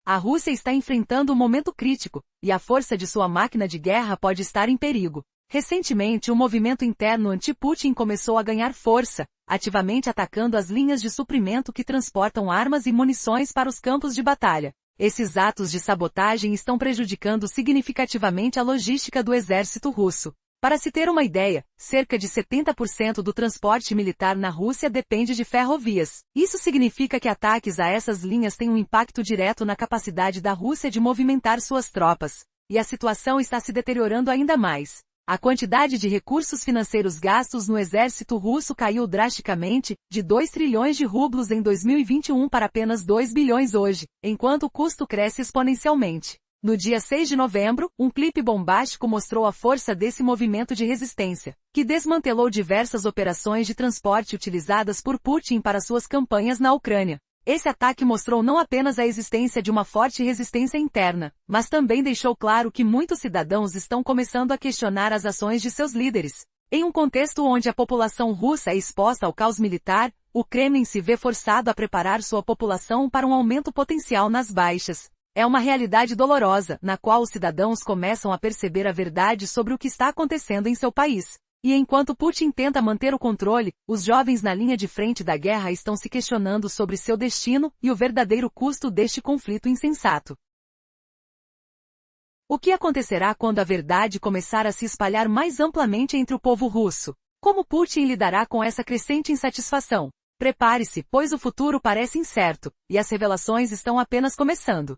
A Rússia está enfrentando um momento crítico, e a força de sua máquina de guerra pode estar em perigo. Recentemente, o movimento interno anti-Putin começou a ganhar força, ativamente atacando as linhas de suprimento que transportam armas e munições para os campos de batalha. Esses atos de sabotagem estão prejudicando significativamente a logística do exército russo. Para se ter uma ideia, cerca de 70% do transporte militar na Rússia depende de ferrovias. Isso significa que ataques a essas linhas têm um impacto direto na capacidade da Rússia de movimentar suas tropas. E a situação está se deteriorando ainda mais. A quantidade de recursos financeiros gastos no exército russo caiu drasticamente, de 2 trilhões de rublos em 2021 para apenas 2 bilhões hoje, enquanto o custo cresce exponencialmente. No dia 6 de novembro, um clipe bombástico mostrou a força desse movimento de resistência, que desmantelou diversas operações de transporte utilizadas por Putin para suas campanhas na Ucrânia. Esse ataque mostrou não apenas a existência de uma forte resistência interna, mas também deixou claro que muitos cidadãos estão começando a questionar as ações de seus líderes. Em um contexto onde a população russa é exposta ao caos militar, o Kremlin se vê forçado a preparar sua população para um aumento potencial nas baixas. É uma realidade dolorosa, na qual os cidadãos começam a perceber a verdade sobre o que está acontecendo em seu país. E enquanto Putin tenta manter o controle, os jovens na linha de frente da guerra estão se questionando sobre seu destino e o verdadeiro custo deste conflito insensato. O que acontecerá quando a verdade começar a se espalhar mais amplamente entre o povo russo? Como Putin lidará com essa crescente insatisfação? Prepare-se, pois o futuro parece incerto, e as revelações estão apenas começando.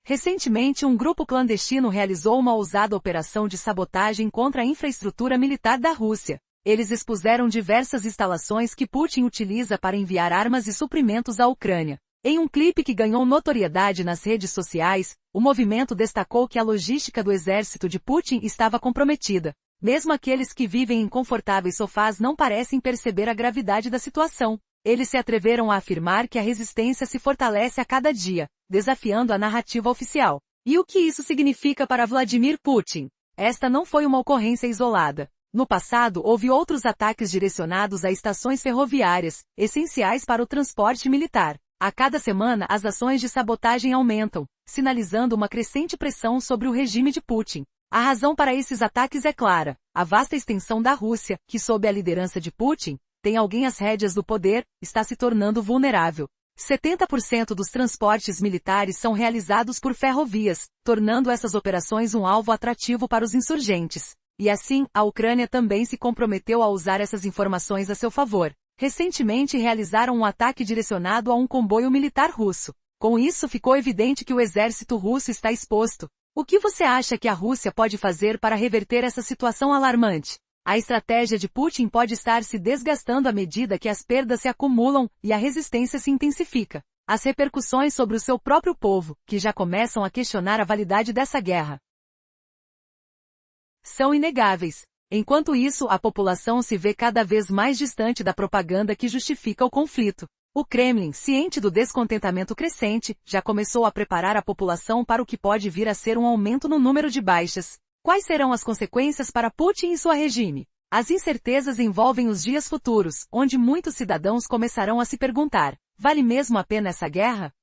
Recentemente, um grupo clandestino realizou uma ousada operação de sabotagem contra a infraestrutura militar da Rússia. Eles expuseram diversas instalações que Putin utiliza para enviar armas e suprimentos à Ucrânia. Em um clipe que ganhou notoriedade nas redes sociais, o movimento destacou que a logística do exército de Putin estava comprometida. Mesmo aqueles que vivem em confortáveis sofás não parecem perceber a gravidade da situação. Eles se atreveram a afirmar que a resistência se fortalece a cada dia, desafiando a narrativa oficial. E o que isso significa para Vladimir Putin? Esta não foi uma ocorrência isolada. No passado, houve outros ataques direcionados a estações ferroviárias, essenciais para o transporte militar. A cada semana, as ações de sabotagem aumentam, sinalizando uma crescente pressão sobre o regime de Putin. A razão para esses ataques é clara: a vasta extensão da Rússia, que sob a liderança de Putin, tem alguém às rédeas do poder, está se tornando vulnerável. 70% dos transportes militares são realizados por ferrovias, tornando essas operações um alvo atrativo para os insurgentes. E assim, a Ucrânia também se comprometeu a usar essas informações a seu favor. Recentemente realizaram um ataque direcionado a um comboio militar russo. Com isso ficou evidente que o exército russo está exposto. O que você acha que a Rússia pode fazer para reverter essa situação alarmante? A estratégia de Putin pode estar se desgastando à medida que as perdas se acumulam e a resistência se intensifica. As repercussões sobre o seu próprio povo, que já começam a questionar a validade dessa guerra, são inegáveis. Enquanto isso, a população se vê cada vez mais distante da propaganda que justifica o conflito. O Kremlin, ciente do descontentamento crescente, já começou a preparar a população para o que pode vir a ser um aumento no número de baixas. Quais serão as consequências para Putin e sua regime? As incertezas envolvem os dias futuros, onde muitos cidadãos começarão a se perguntar: vale mesmo a pena essa guerra?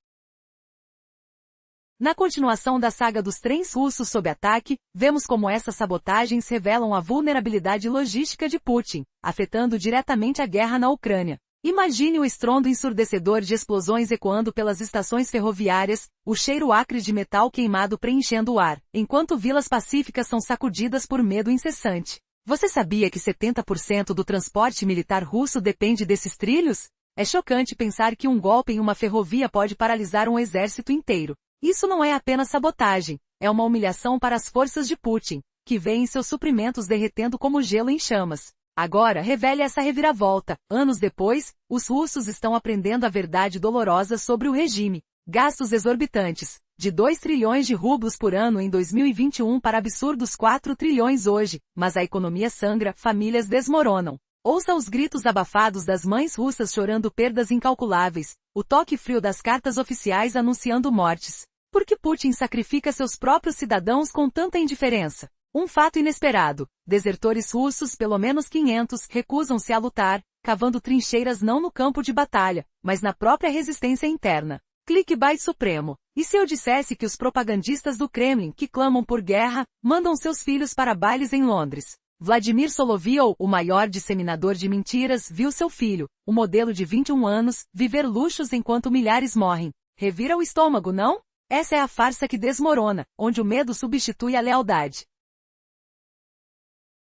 Na continuação da saga dos trens russos sob ataque, vemos como essas sabotagens revelam a vulnerabilidade logística de Putin, afetando diretamente a guerra na Ucrânia. Imagine o estrondo ensurdecedor de explosões ecoando pelas estações ferroviárias, o cheiro acre de metal queimado preenchendo o ar, enquanto vilas pacíficas são sacudidas por medo incessante. Você sabia que 70% do transporte militar russo depende desses trilhos? É chocante pensar que um golpe em uma ferrovia pode paralisar um exército inteiro. Isso não é apenas sabotagem, é uma humilhação para as forças de Putin, que veem seus suprimentos derretendo como gelo em chamas. Agora, revele essa reviravolta. Anos depois, os russos estão aprendendo a verdade dolorosa sobre o regime. Gastos exorbitantes, de 2 trilhões de rublos por ano em 2021 para absurdos 4 trilhões hoje, mas a economia sangra, famílias desmoronam. Ouça os gritos abafados das mães russas chorando perdas incalculáveis, o toque frio das cartas oficiais anunciando mortes. Por que Putin sacrifica seus próprios cidadãos com tanta indiferença? Um fato inesperado: desertores russos, pelo menos 500, recusam-se a lutar, cavando trincheiras não no campo de batalha, mas na própria resistência interna. Clickbait supremo. E se eu dissesse que os propagandistas do Kremlin, que clamam por guerra, mandam seus filhos para bailes em Londres? Vladimir Solovyov, o maior disseminador de mentiras, viu seu filho, o modelo de 21 anos, viver luxos enquanto milhares morrem. Revira o estômago, não? Essa é a farsa que desmorona, onde o medo substitui a lealdade.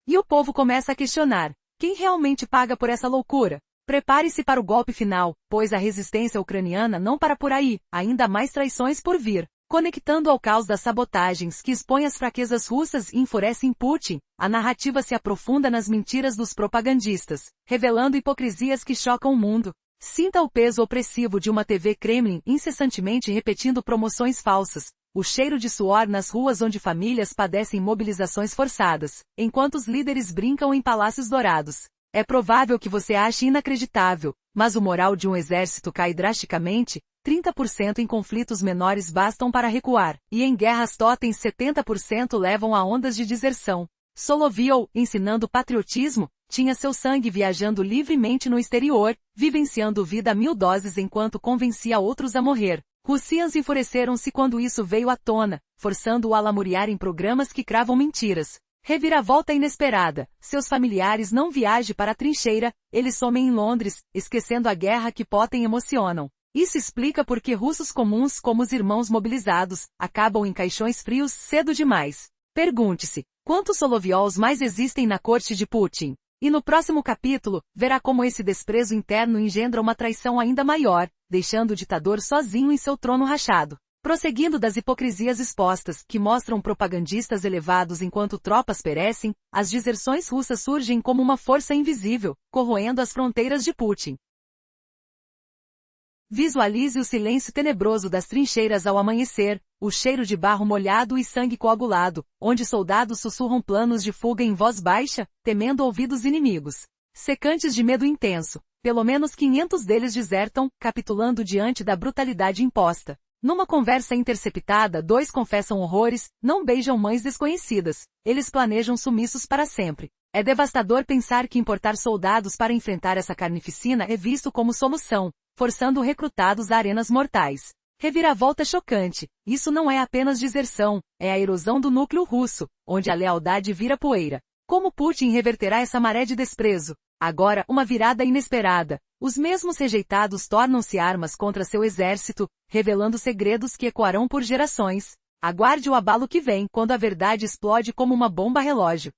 E o povo começa a questionar: quem realmente paga por essa loucura? Prepare-se para o golpe final, pois a resistência ucraniana não para por aí, ainda mais traições por vir. Conectando ao caos das sabotagens que expõe as fraquezas russas e enfurecem Putin, a narrativa se aprofunda nas mentiras dos propagandistas, revelando hipocrisias que chocam o mundo. Sinta o peso opressivo de uma TV Kremlin incessantemente repetindo promoções falsas, o cheiro de suor nas ruas onde famílias padecem mobilizações forçadas, enquanto os líderes brincam em palácios dourados. É provável que você ache inacreditável, mas o moral de um exército cai drasticamente, 30% em conflitos menores bastam para recuar, e em guerras totens 70% levam a ondas de deserção. Solovyov, ensinando patriotismo, tinha seu sangue viajando livremente no exterior, vivenciando vida a 1000 doses enquanto convencia outros a morrer. Russians enfureceram-se quando isso veio à tona, forçando-o a lamuriar em programas que cravam mentiras. Reviravolta inesperada, seus familiares não viajam para a trincheira, eles somem em Londres, esquecendo a guerra que Putin emocionam. Isso explica por que russos comuns como os irmãos mobilizados, acabam em caixões frios cedo demais. Pergunte-se, quantos Solovyovs mais existem na corte de Putin? E no próximo capítulo, verá como esse desprezo interno engendra uma traição ainda maior, deixando o ditador sozinho em seu trono rachado. Prosseguindo das hipocrisias expostas, que mostram propagandistas elevados enquanto tropas perecem, as deserções russas surgem como uma força invisível, corroendo as fronteiras de Putin. Visualize o silêncio tenebroso das trincheiras ao amanhecer, o cheiro de barro molhado e sangue coagulado, onde soldados sussurram planos de fuga em voz baixa, temendo ouvidos inimigos. Secantes de medo intenso, pelo menos 500 deles desertam, capitulando diante da brutalidade imposta. Numa conversa interceptada, 2 confessam horrores, não beijam mães desconhecidas. Eles planejam sumiços para sempre. É devastador pensar que importar soldados para enfrentar essa carnificina é visto como solução, forçando recrutados a arenas mortais. Reviravolta chocante. Isso não é apenas deserção, é a erosão do núcleo russo, onde a lealdade vira poeira. Como Putin reverterá essa maré de desprezo? Agora, uma virada inesperada. Os mesmos rejeitados tornam-se armas contra seu exército, revelando segredos que ecoarão por gerações. Aguarde o abalo que vem, quando a verdade explode como uma bomba relógio.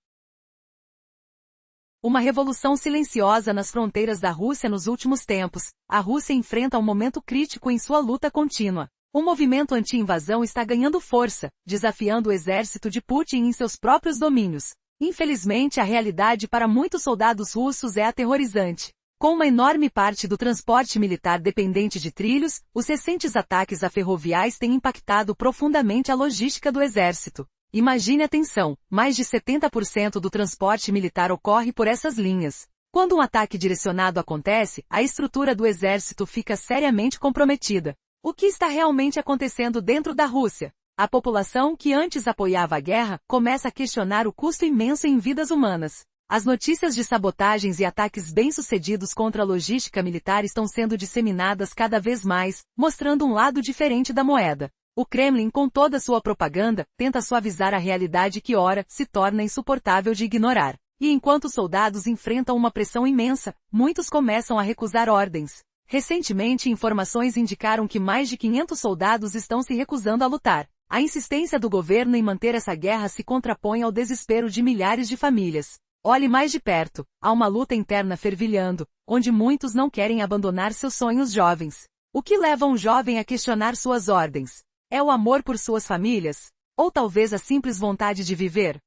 Uma revolução silenciosa nas fronteiras da Rússia nos últimos tempos. A Rússia enfrenta um momento crítico em sua luta contínua. Um movimento anti-invasão está ganhando força, desafiando o exército de Putin em seus próprios domínios. Infelizmente, a realidade para muitos soldados russos é aterrorizante. Com uma enorme parte do transporte militar dependente de trilhos, os recentes ataques a ferroviais têm impactado profundamente a logística do exército. Imagine a tensão, mais de 70% do transporte militar ocorre por essas linhas. Quando um ataque direcionado acontece, a estrutura do exército fica seriamente comprometida. O que está realmente acontecendo dentro da Rússia? A população que antes apoiava a guerra, começa a questionar o custo imenso em vidas humanas. As notícias de sabotagens e ataques bem-sucedidos contra a logística militar estão sendo disseminadas cada vez mais, mostrando um lado diferente da moeda. O Kremlin, com toda sua propaganda, tenta suavizar a realidade que ora se torna insuportável de ignorar. E enquanto os soldados enfrentam uma pressão imensa, muitos começam a recusar ordens. Recentemente, informações indicaram que mais de 500 soldados estão se recusando a lutar. A insistência do governo em manter essa guerra se contrapõe ao desespero de milhares de famílias. Olhe mais de perto, há uma luta interna fervilhando, onde muitos não querem abandonar seus sonhos jovens. O que leva um jovem a questionar suas ordens? É o amor por suas famílias? Ou talvez a simples vontade de viver?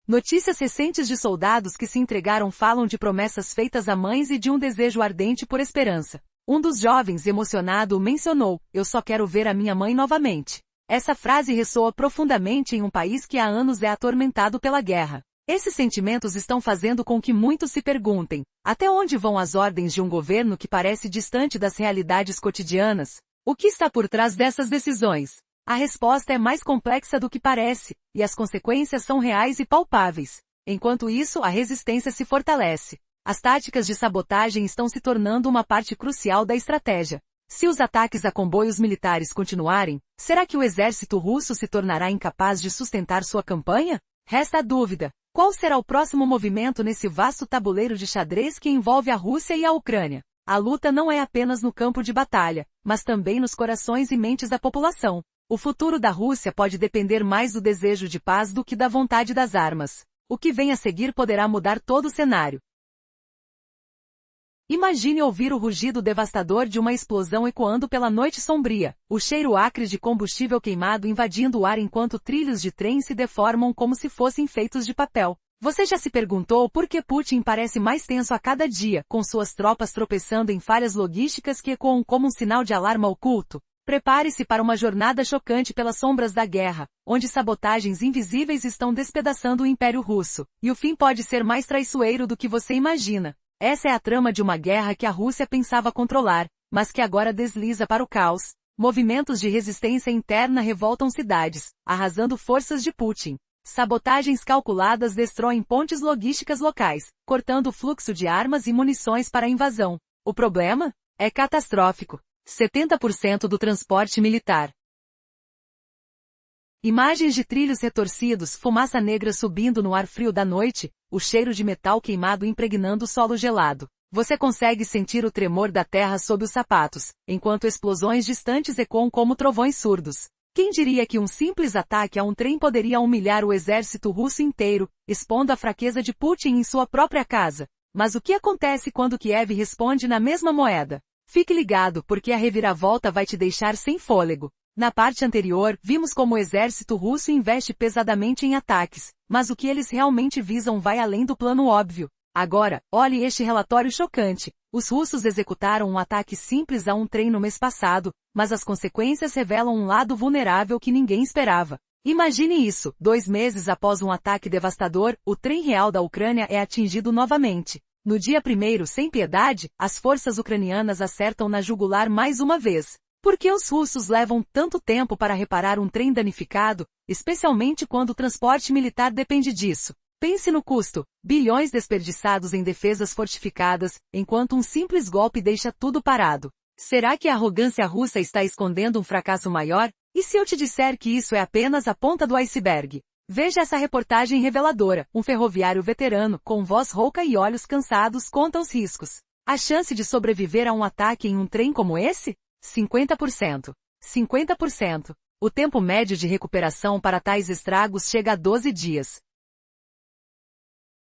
Notícias recentes de soldados que se entregaram falam de promessas feitas a mães e de um desejo ardente por esperança. Um dos jovens, emocionado, mencionou: "Eu só quero ver a minha mãe novamente." Essa frase ressoa profundamente em um país que há anos é atormentado pela guerra. Esses sentimentos estão fazendo com que muitos se perguntem: até onde vão as ordens de um governo que parece distante das realidades cotidianas? O que está por trás dessas decisões? A resposta é mais complexa do que parece, e as consequências são reais e palpáveis. Enquanto isso, a resistência se fortalece. As táticas de sabotagem estão se tornando uma parte crucial da estratégia. Se os ataques a comboios militares continuarem, será que o exército russo se tornará incapaz de sustentar sua campanha? Resta a dúvida. Qual será o próximo movimento nesse vasto tabuleiro de xadrez que envolve a Rússia e a Ucrânia? A luta não é apenas no campo de batalha, mas também nos corações e mentes da população. O futuro da Rússia pode depender mais do desejo de paz do que da vontade das armas. O que vem a seguir poderá mudar todo o cenário. Imagine ouvir o rugido devastador de uma explosão ecoando pela noite sombria, o cheiro acre de combustível queimado invadindo o ar enquanto trilhos de trem se deformam como se fossem feitos de papel. Você já se perguntou por que Putin parece mais tenso a cada dia, com suas tropas tropeçando em falhas logísticas que ecoam como um sinal de alarma oculto? Prepare-se para uma jornada chocante pelas sombras da guerra, onde sabotagens invisíveis estão despedaçando o Império Russo, e o fim pode ser mais traiçoeiro do que você imagina. Essa é a trama de uma guerra que a Rússia pensava controlar, mas que agora desliza para o caos. Movimentos de resistência interna revoltam cidades, arrasando forças de Putin. Sabotagens calculadas destroem pontes logísticas locais, cortando o fluxo de armas e munições para a invasão. O problema? É catastrófico. 70% do transporte militar. Imagens de trilhos retorcidos, fumaça negra subindo no ar frio da noite, o cheiro de metal queimado impregnando o solo gelado. Você consegue sentir o tremor da terra sob os sapatos, enquanto explosões distantes ecoam como trovões surdos. Quem diria que um simples ataque a um trem poderia humilhar o exército russo inteiro, expondo a fraqueza de Putin em sua própria casa? Mas o que acontece quando Kiev responde na mesma moeda? Fique ligado, porque a reviravolta vai te deixar sem fôlego. Na parte anterior, vimos como o exército russo investe pesadamente em ataques, mas o que eles realmente visam vai além do plano óbvio. Agora, olhe este relatório chocante. Os russos executaram um ataque simples a um trem no mês passado, mas as consequências revelam um lado vulnerável que ninguém esperava. Imagine isso, 2 meses após um ataque devastador, o trem real da Ucrânia é atingido novamente. No dia 1º, sem piedade, as forças ucranianas acertam na jugular mais uma vez. Por que os russos levam tanto tempo para reparar um trem danificado, especialmente quando o transporte militar depende disso? Pense no custo, bilhões desperdiçados em defesas fortificadas, enquanto um simples golpe deixa tudo parado. Será que a arrogância russa está escondendo um fracasso maior? E se eu te disser que isso é apenas a ponta do iceberg? Veja essa reportagem reveladora. Um ferroviário veterano, com voz rouca e olhos cansados, conta os riscos. A chance de sobreviver a um ataque em um trem como esse? 50%. 50%. O tempo médio de recuperação para tais estragos chega a 12 dias.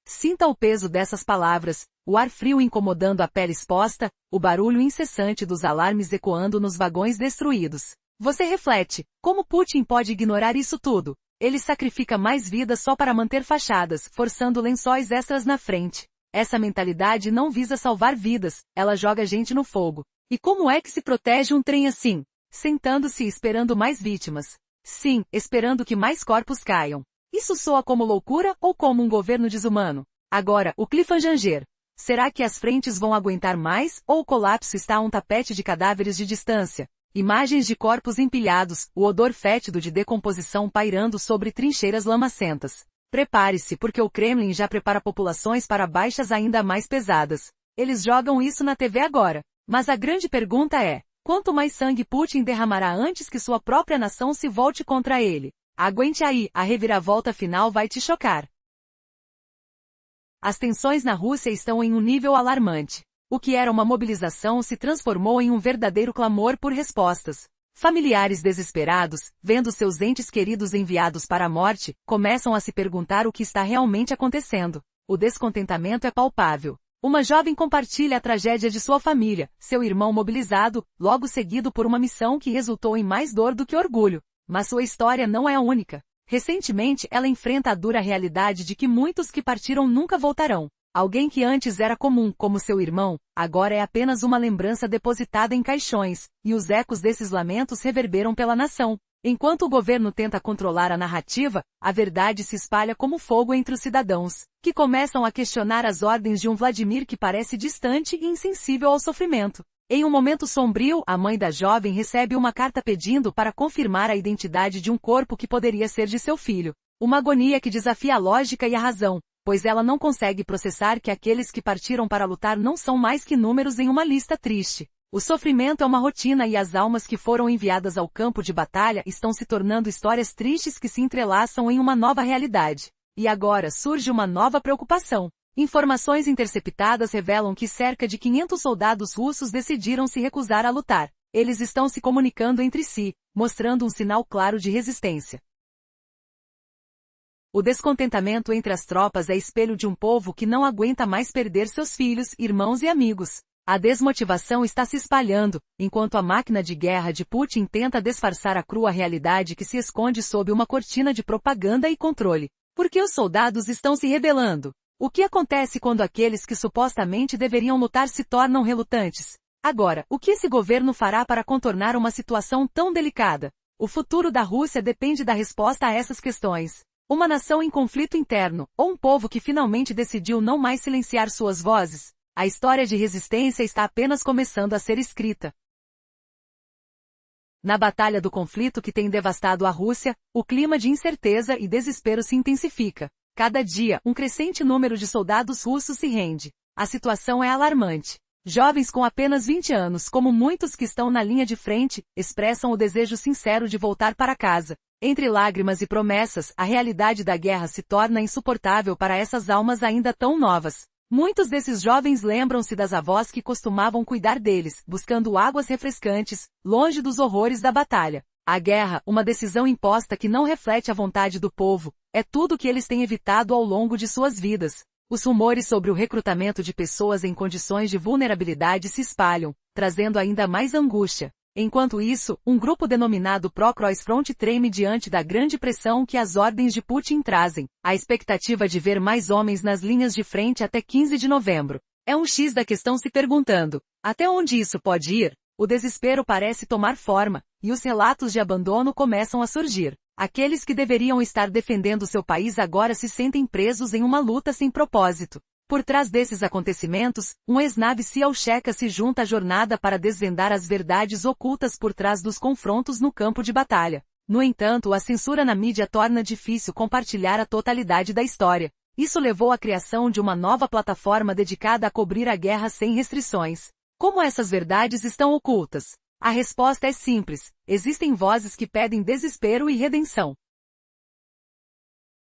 Sinta o peso dessas palavras, o ar frio incomodando a pele exposta, o barulho incessante dos alarmes ecoando nos vagões destruídos. Você reflete, como Putin pode ignorar isso tudo? Ele sacrifica mais vidas só para manter fachadas, forçando lençóis extras na frente. Essa mentalidade não visa salvar vidas, ela joga gente no fogo. E como é que se protege um trem assim? Sentando-se e esperando mais vítimas. Sim, esperando que mais corpos caiam. Isso soa como loucura ou como um governo desumano? Agora, o cliffhanger. Será que as frentes vão aguentar mais, ou o colapso está a um tapete de cadáveres de distância? Imagens de corpos empilhados, o odor fétido de decomposição pairando sobre trincheiras lamacentas. Prepare-se, porque o Kremlin já prepara populações para baixas ainda mais pesadas. Eles jogam isso na TV agora. Mas a grande pergunta é, quanto mais sangue Putin derramará antes que sua própria nação se volte contra ele? Aguente aí, a reviravolta final vai te chocar. As tensões na Rússia estão em um nível alarmante. O que era uma mobilização se transformou em um verdadeiro clamor por respostas. Familiares desesperados, vendo seus entes queridos enviados para a morte, começam a se perguntar o que está realmente acontecendo. O descontentamento é palpável. Uma jovem compartilha a tragédia de sua família, seu irmão mobilizado, logo seguido por uma missão que resultou em mais dor do que orgulho. Mas sua história não é a única. Recentemente, ela enfrenta a dura realidade de que muitos que partiram nunca voltarão. Alguém que antes era comum, como seu irmão, agora é apenas uma lembrança depositada em caixões, e os ecos desses lamentos reverberam pela nação. Enquanto o governo tenta controlar a narrativa, a verdade se espalha como fogo entre os cidadãos, que começam a questionar as ordens de um Vladimir que parece distante e insensível ao sofrimento. Em um momento sombrio, a mãe da jovem recebe uma carta pedindo para confirmar a identidade de um corpo que poderia ser de seu filho. Uma agonia que desafia a lógica e a razão, pois ela não consegue processar que aqueles que partiram para lutar não são mais que números em uma lista triste. O sofrimento é uma rotina e as almas que foram enviadas ao campo de batalha estão se tornando histórias tristes que se entrelaçam em uma nova realidade. E agora surge uma nova preocupação. Informações interceptadas revelam que cerca de 500 soldados russos decidiram se recusar a lutar. Eles estão se comunicando entre si, mostrando um sinal claro de resistência. O descontentamento entre as tropas é espelho de um povo que não aguenta mais perder seus filhos, irmãos e amigos. A desmotivação está se espalhando, enquanto a máquina de guerra de Putin tenta disfarçar a crua realidade que se esconde sob uma cortina de propaganda e controle. Por que os soldados estão se rebelando? O que acontece quando aqueles que supostamente deveriam lutar se tornam relutantes? Agora, o que esse governo fará para contornar uma situação tão delicada? O futuro da Rússia depende da resposta a essas questões. Uma nação em conflito interno, ou um povo que finalmente decidiu não mais silenciar suas vozes? A história de resistência está apenas começando a ser escrita. Na batalha do conflito que tem devastado a Rússia, o clima de incerteza e desespero se intensifica. Cada dia, um crescente número de soldados russos se rende. A situação é alarmante. Jovens com apenas 20 anos, como muitos que estão na linha de frente, expressam o desejo sincero de voltar para casa. Entre lágrimas e promessas, a realidade da guerra se torna insuportável para essas almas ainda tão novas. Muitos desses jovens lembram-se das avós que costumavam cuidar deles, buscando águas refrescantes, longe dos horrores da batalha. A guerra, uma decisão imposta que não reflete a vontade do povo, é tudo o que eles têm evitado ao longo de suas vidas. Os rumores sobre o recrutamento de pessoas em condições de vulnerabilidade se espalham, trazendo ainda mais angústia. Enquanto isso, um grupo denominado Pro-Cross-Front treme diante da grande pressão que as ordens de Putin trazem. A expectativa de ver mais homens nas linhas de frente até 15 de novembro. É um X da questão se perguntando, até onde isso pode ir? O desespero parece tomar forma, e os relatos de abandono começam a surgir. Aqueles que deveriam estar defendendo seu país agora se sentem presos em uma luta sem propósito. Por trás desses acontecimentos, um ex-nave SEAL checa se junta à jornada para desvendar as verdades ocultas por trás dos confrontos no campo de batalha. No entanto, a censura na mídia torna difícil compartilhar a totalidade da história. Isso levou à criação de uma nova plataforma dedicada a cobrir a guerra sem restrições. Como essas verdades estão ocultas? A resposta é simples: existem vozes que pedem desespero e redenção.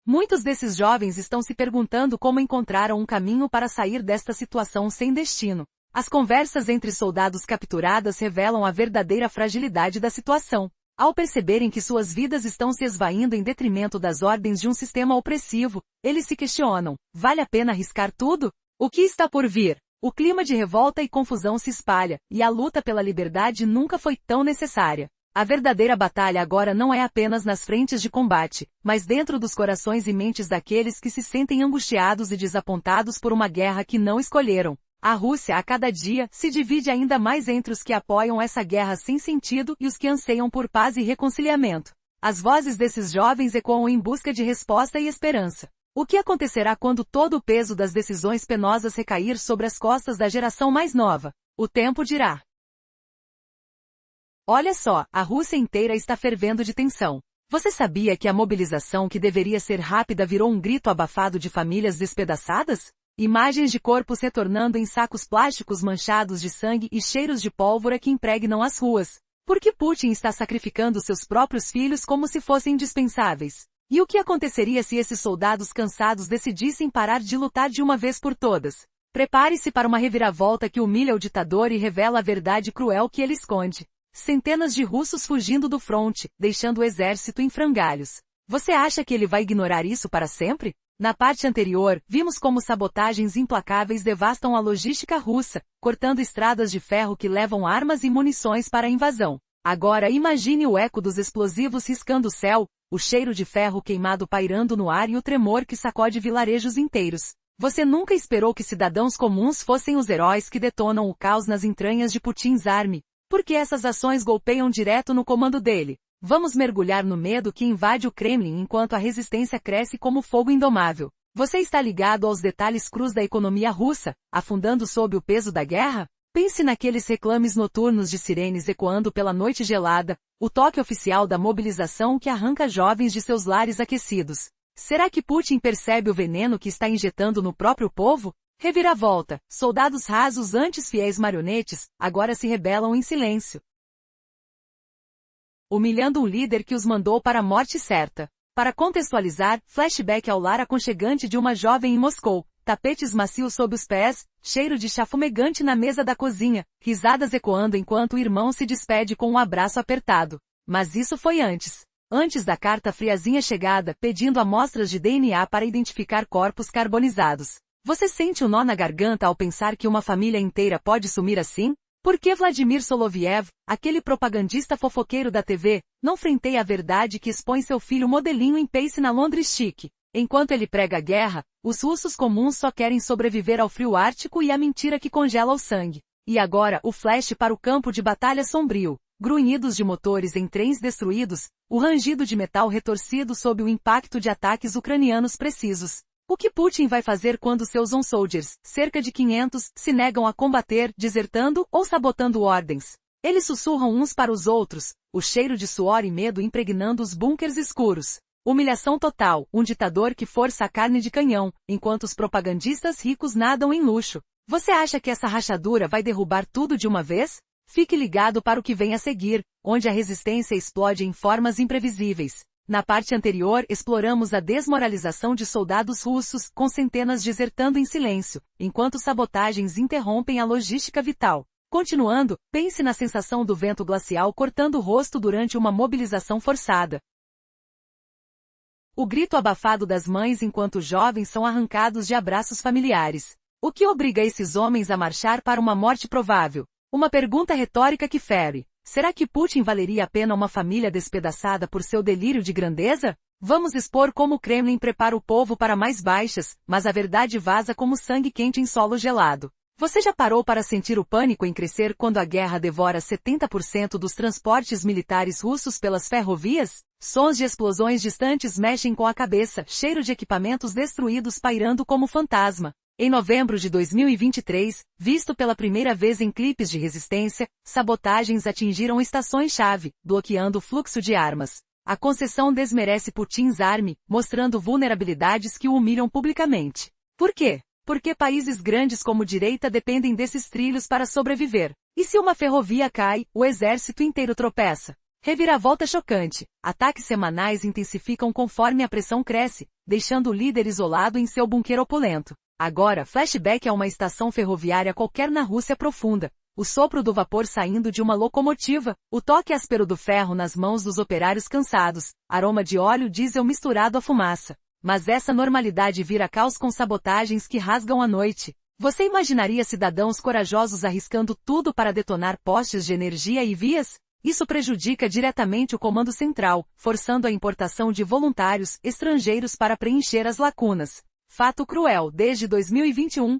Muitos desses jovens estão se perguntando como encontraram um caminho para sair desta situação sem destino. As conversas entre soldados capturados revelam a verdadeira fragilidade da situação. Ao perceberem que suas vidas estão se esvaindo em detrimento das ordens de um sistema opressivo, eles se questionam: vale a pena arriscar tudo? O que está por vir? O clima de revolta e confusão se espalha, e a luta pela liberdade nunca foi tão necessária. A verdadeira batalha agora não é apenas nas frentes de combate, mas dentro dos corações e mentes daqueles que se sentem angustiados e desapontados por uma guerra que não escolheram. A Rússia, a cada dia, se divide ainda mais entre os que apoiam essa guerra sem sentido e os que anseiam por paz e reconciliamento. As vozes desses jovens ecoam em busca de resposta e esperança. O que acontecerá quando todo o peso das decisões penosas recair sobre as costas da geração mais nova? O tempo dirá. Olha só, a Rússia inteira está fervendo de tensão. Você sabia que a mobilização que deveria ser rápida virou um grito abafado de famílias despedaçadas? Imagens de corpos retornando em sacos plásticos manchados de sangue e cheiros de pólvora que impregnam as ruas. Por que Putin está sacrificando seus próprios filhos como se fossem indispensáveis? E o que aconteceria se esses soldados cansados decidissem parar de lutar de uma vez por todas? Prepare-se para uma reviravolta que humilha o ditador e revela a verdade cruel que ele esconde. Centenas de russos fugindo do fronte, deixando o exército em frangalhos. Você acha que ele vai ignorar isso para sempre? Na parte anterior, vimos como sabotagens implacáveis devastam a logística russa, cortando estradas de ferro que levam armas e munições para a invasão. Agora imagine o eco dos explosivos riscando o céu, o cheiro de ferro queimado pairando no ar e o tremor que sacode vilarejos inteiros. Você nunca esperou que cidadãos comuns fossem os heróis que detonam o caos nas entranhas de Putin's Army. Porque essas ações golpeiam direto no comando dele. Vamos mergulhar no medo que invade o Kremlin enquanto a resistência cresce como fogo indomável. Você está ligado aos detalhes crus da economia russa, afundando sob o peso da guerra? Pense naqueles reclames noturnos de sirenes ecoando pela noite gelada, o toque oficial da mobilização que arranca jovens de seus lares aquecidos. Será que Putin percebe o veneno que está injetando no próprio povo? Reviravolta. Soldados rasos antes fiéis marionetes, agora se rebelam em silêncio, humilhando um líder que os mandou para a morte certa. Para contextualizar, flashback ao lar aconchegante de uma jovem em Moscou, tapetes macios sob os pés, cheiro de chá fumegante na mesa da cozinha, risadas ecoando enquanto o irmão se despede com um abraço apertado. Mas isso foi antes. Antes da carta friazinha chegada, pedindo amostras de DNA para identificar corpos carbonizados. Você sente um nó na garganta ao pensar que uma família inteira pode sumir assim? Por que Vladimir Soloviev, aquele propagandista fofoqueiro da TV, não frenteia a verdade que expõe seu filho modelinho em pace na Londres chique? Enquanto ele prega a guerra, os russos comuns só querem sobreviver ao frio ártico e à mentira que congela o sangue. E agora, o flash para o campo de batalha sombrio. Grunhidos de motores em trens destruídos, o rangido de metal retorcido sob o impacto de ataques ucranianos precisos. O que Putin vai fazer quando seus on-soldiers, cerca de 500, se negam a combater, desertando ou sabotando ordens? Eles sussurram uns para os outros, o cheiro de suor e medo impregnando os bunkers escuros. Humilhação total, um ditador que força a carne de canhão, enquanto os propagandistas ricos nadam em luxo. Você acha que essa rachadura vai derrubar tudo de uma vez? Fique ligado para o que vem a seguir, onde a resistência explode em formas imprevisíveis. Na parte anterior, exploramos a desmoralização de soldados russos, com centenas desertando em silêncio, enquanto sabotagens interrompem a logística vital. Continuando, pense na sensação do vento glacial cortando o rosto durante uma mobilização forçada. O grito abafado das mães enquanto jovens são arrancados de abraços familiares. O que obriga esses homens a marchar para uma morte provável? Uma pergunta retórica que fere. Será que Putin valeria a pena uma família despedaçada por seu delírio de grandeza? Vamos expor como o Kremlin prepara o povo para mais baixas, mas a verdade vaza como sangue quente em solo gelado. Você já parou para sentir o pânico em crescer quando a guerra devora 70% dos transportes militares russos pelas ferrovias? Sons de explosões distantes mexem com a cabeça, cheiro de equipamentos destruídos pairando como fantasma. Em novembro de 2023, visto pela primeira vez em clipes de resistência, sabotagens atingiram estações-chave, bloqueando o fluxo de armas. A concessão desmerece Putin's Army, mostrando vulnerabilidades que o humilham publicamente. Por quê? Porque países grandes como direita dependem desses trilhos para sobreviver. E se uma ferrovia cai, o exército inteiro tropeça. Reviravolta chocante. Ataques semanais intensificam conforme a pressão cresce, deixando o líder isolado em seu bunker opulento. Agora, flashback a uma estação ferroviária qualquer na Rússia profunda. O sopro do vapor saindo de uma locomotiva, o toque áspero do ferro nas mãos dos operários cansados, aroma de óleo diesel misturado à fumaça. Mas essa normalidade vira caos com sabotagens que rasgam a noite. Você imaginaria cidadãos corajosos arriscando tudo para detonar postes de energia e vias? Isso prejudica diretamente o comando central, forçando a importação de voluntários estrangeiros para preencher as lacunas. Fato cruel, desde 2021.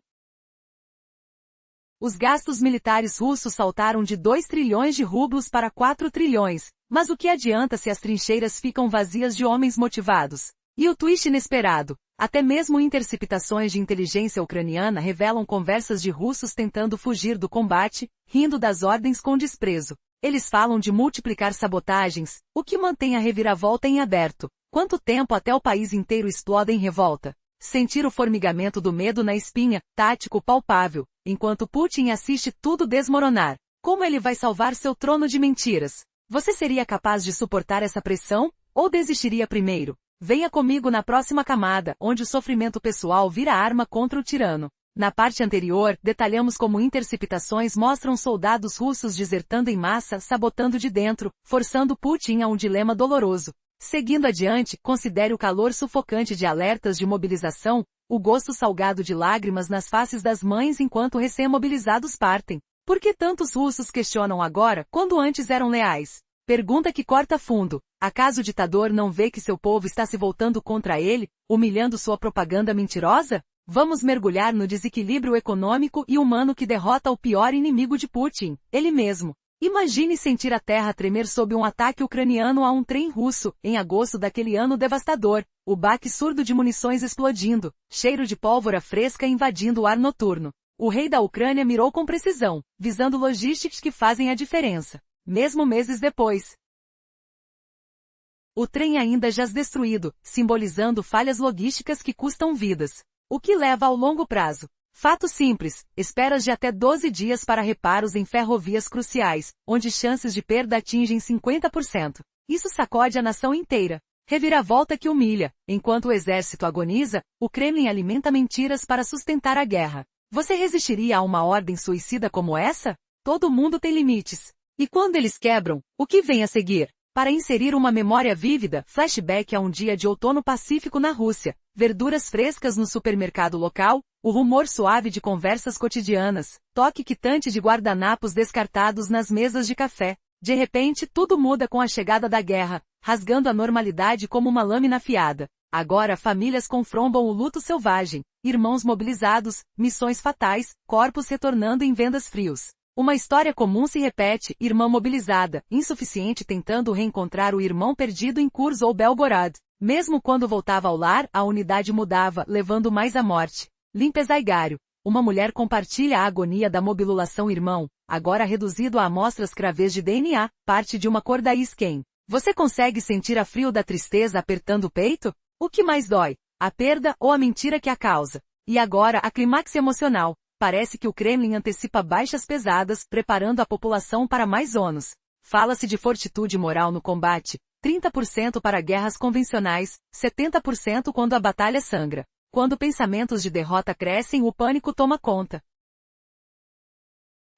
Os gastos militares russos saltaram de 2 trilhões de rublos para 4 trilhões, mas o que adianta se as trincheiras ficam vazias de homens motivados? E o twist inesperado, até mesmo interceptações de inteligência ucraniana revelam conversas de russos tentando fugir do combate, rindo das ordens com desprezo. Eles falam de multiplicar sabotagens, o que mantém a reviravolta em aberto. Quanto tempo até o país inteiro exploda em revolta? Sentir o formigamento do medo na espinha, tático palpável, enquanto Putin assiste tudo desmoronar. Como ele vai salvar seu trono de mentiras? Você seria capaz de suportar essa pressão? Ou desistiria primeiro? Venha comigo na próxima camada, onde o sofrimento pessoal vira arma contra o tirano. Na parte anterior, detalhamos como interceptações mostram soldados russos desertando em massa, sabotando de dentro, forçando Putin a um dilema doloroso. Seguindo adiante, considere o calor sufocante de alertas de mobilização, o gosto salgado de lágrimas nas faces das mães enquanto recém-mobilizados partem. Por que tantos russos questionam agora, quando antes eram leais? Pergunta que corta fundo. Acaso o ditador não vê que seu povo está se voltando contra ele, humilhando sua propaganda mentirosa? Vamos mergulhar no desequilíbrio econômico e humano que derrota o pior inimigo de Putin, ele mesmo. Imagine sentir a terra tremer sob um ataque ucraniano a um trem russo, em agosto daquele ano devastador, o baque surdo de munições explodindo, cheiro de pólvora fresca invadindo o ar noturno. O rei da Ucrânia mirou com precisão, visando logísticas que fazem a diferença. Mesmo meses depois, o trem ainda jaz destruído, simbolizando falhas logísticas que custam vidas. O que leva ao longo prazo? Fato simples, esperas de até 12 dias para reparos em ferrovias cruciais, onde chances de perda atingem 50%. Isso sacode a nação inteira. Reviravolta que humilha. Enquanto o exército agoniza, o Kremlin alimenta mentiras para sustentar a guerra. Você resistiria a uma ordem suicida como essa? Todo mundo tem limites. E quando eles quebram, o que vem a seguir? Para inserir uma memória vívida, flashback a um dia de outono pacífico na Rússia, verduras frescas no supermercado local, o rumor suave de conversas cotidianas, toque quitante de guardanapos descartados nas mesas de café. De repente, tudo muda com a chegada da guerra, rasgando a normalidade como uma lâmina afiada. Agora famílias confrontam o luto selvagem, irmãos mobilizados, missões fatais, corpos retornando em vendas frios. Uma história comum se repete, irmã mobilizada, insuficiente tentando reencontrar o irmão perdido em Kursk ou Belgorod. Mesmo quando voltava ao lar, a unidade mudava, levando mais à morte. Limpeza Igário. Uma mulher compartilha a agonia da mobilulação irmão, agora reduzido a amostras cravês de DNA, parte de uma cor da isquem. Você consegue sentir a frio da tristeza apertando o peito? O que mais dói? A perda ou a mentira que a causa? E agora a clímax emocional. Parece que o Kremlin antecipa baixas pesadas, preparando a população para mais ônus. Fala-se de fortitude moral no combate, 30% para guerras convencionais, 70% quando a batalha sangra. Quando pensamentos de derrota crescem, o pânico toma conta.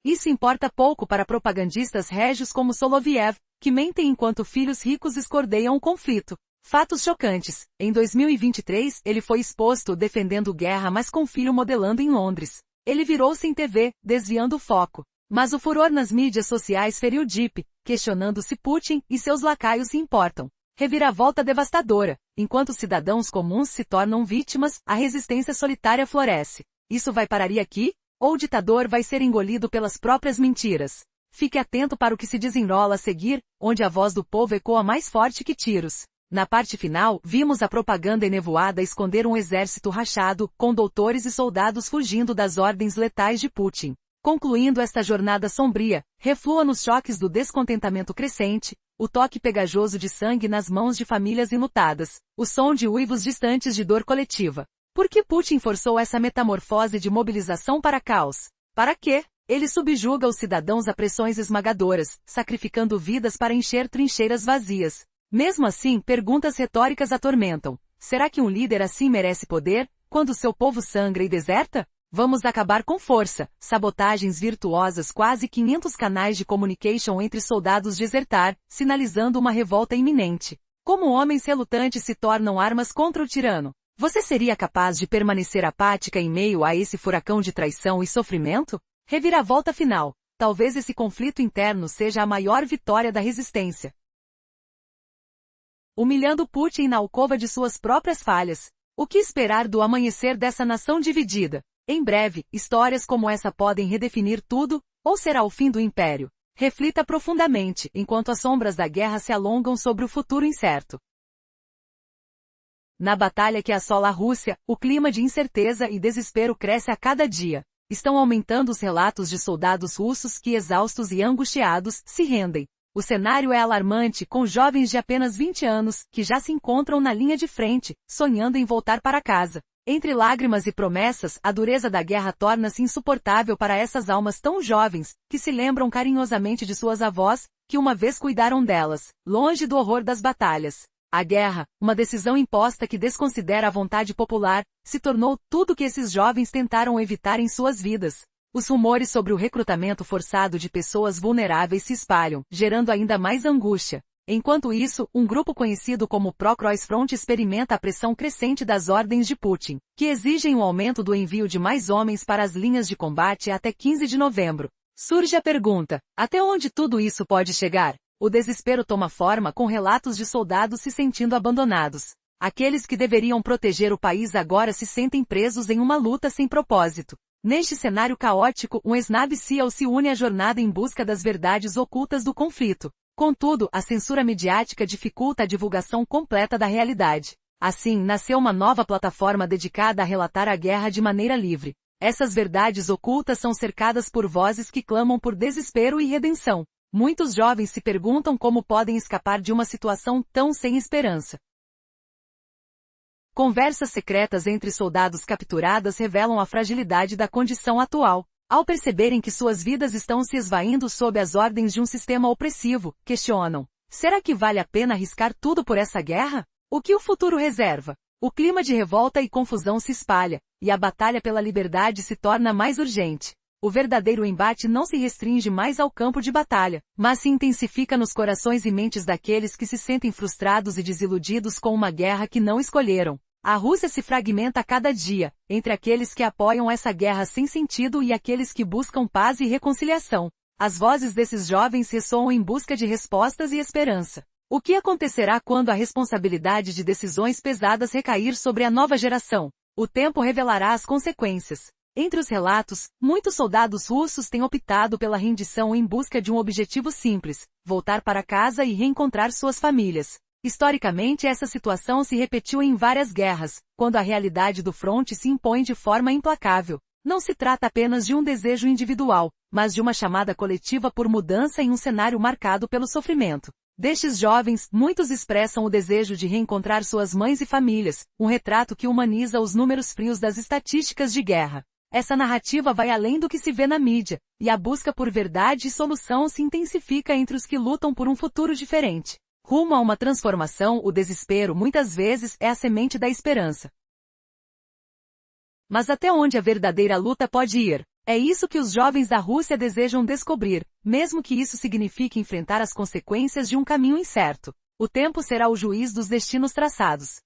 Isso importa pouco para propagandistas régios como Soloviev, que mentem enquanto filhos ricos escordeiam o conflito. Fatos chocantes. Em 2023, ele foi exposto defendendo guerra mas com filho modelando em Londres. Ele virou-se em TV, desviando o foco. Mas o furor nas mídias sociais feriu Deep, questionando se Putin e seus lacaios se importam. Reviravolta devastadora. Enquanto cidadãos comuns se tornam vítimas, a resistência solitária floresce. Isso vai parar aqui? Ou o ditador vai ser engolido pelas próprias mentiras? Fique atento para o que se desenrola a seguir, onde a voz do povo ecoa mais forte que tiros. Na parte final, vimos a propaganda enevoada esconder um exército rachado, com doutores e soldados fugindo das ordens letais de Putin. Concluindo esta jornada sombria, reflua nos choques do descontentamento crescente, o toque pegajoso de sangue nas mãos de famílias enlutadas, o som de uivos distantes de dor coletiva. Por que Putin forçou essa metamorfose de mobilização para caos? Para quê? Ele subjuga os cidadãos a pressões esmagadoras, sacrificando vidas para encher trincheiras vazias. Mesmo assim, perguntas retóricas atormentam. Será que um líder assim merece poder, quando seu povo sangra e deserta? Vamos acabar com força. Sabotagens virtuosas, quase 500 canais de communication entre soldados desertar, sinalizando uma revolta iminente. Como homens relutantes se tornam armas contra o tirano? Você seria capaz de permanecer apática em meio a esse furacão de traição e sofrimento? Reviravolta final. Talvez esse conflito interno seja a maior vitória da resistência. Humilhando Putin na alcova de suas próprias falhas. O que esperar do amanhecer dessa nação dividida? Em breve, histórias como essa podem redefinir tudo, ou será o fim do império? Reflita profundamente, enquanto as sombras da guerra se alongam sobre o futuro incerto. Na batalha que assola a Rússia, o clima de incerteza e desespero cresce a cada dia. Estão aumentando os relatos de soldados russos que, exaustos e angustiados, se rendem. O cenário é alarmante, com jovens de apenas 20 anos, que já se encontram na linha de frente, sonhando em voltar para casa. Entre lágrimas e promessas, a dureza da guerra torna-se insuportável para essas almas tão jovens, que se lembram carinhosamente de suas avós, que uma vez cuidaram delas, longe do horror das batalhas. A guerra, uma decisão imposta que desconsidera a vontade popular, se tornou tudo que esses jovens tentaram evitar em suas vidas. Os rumores sobre o recrutamento forçado de pessoas vulneráveis se espalham, gerando ainda mais angústia. Enquanto isso, um grupo conhecido como Pro-Cross-Front experimenta a pressão crescente das ordens de Putin, que exigem o aumento do envio de mais homens para as linhas de combate até 15 de novembro. Surge a pergunta: até onde tudo isso pode chegar? O desespero toma forma com relatos de soldados se sentindo abandonados. Aqueles que deveriam proteger o país agora se sentem presos em uma luta sem propósito. Neste cenário caótico, um ex-Navy SEAL se une à jornada em busca das verdades ocultas do conflito. Contudo, a censura midiática dificulta a divulgação completa da realidade. Assim, nasceu uma nova plataforma dedicada a relatar a guerra de maneira livre. Essas verdades ocultas são cercadas por vozes que clamam por desespero e redenção. Muitos jovens se perguntam como podem escapar de uma situação tão sem esperança. Conversas secretas entre soldados capturadas revelam a fragilidade da condição atual. Ao perceberem que suas vidas estão se esvaindo sob as ordens de um sistema opressivo, questionam: será que vale a pena arriscar tudo por essa guerra? O que o futuro reserva? O clima de revolta e confusão se espalha, e a batalha pela liberdade se torna mais urgente. O verdadeiro embate não se restringe mais ao campo de batalha, mas se intensifica nos corações e mentes daqueles que se sentem frustrados e desiludidos com uma guerra que não escolheram. A Rússia se fragmenta a cada dia, entre aqueles que apoiam essa guerra sem sentido e aqueles que buscam paz e reconciliação. As vozes desses jovens ressoam em busca de respostas e esperança. O que acontecerá quando a responsabilidade de decisões pesadas recair sobre a nova geração? O tempo revelará as consequências. Entre os relatos, muitos soldados russos têm optado pela rendição em busca de um objetivo simples: voltar para casa e reencontrar suas famílias. Historicamente, essa situação se repetiu em várias guerras, quando a realidade do fronte se impõe de forma implacável. Não se trata apenas de um desejo individual, mas de uma chamada coletiva por mudança em um cenário marcado pelo sofrimento. Destes jovens, muitos expressam o desejo de reencontrar suas mães e famílias, um retrato que humaniza os números frios das estatísticas de guerra. Essa narrativa vai além do que se vê na mídia, e a busca por verdade e solução se intensifica entre os que lutam por um futuro diferente. Rumo a uma transformação, o desespero muitas vezes é a semente da esperança. Mas até onde a verdadeira luta pode ir? É isso que os jovens da Rússia desejam descobrir, mesmo que isso signifique enfrentar as consequências de um caminho incerto. O tempo será o juiz dos destinos traçados.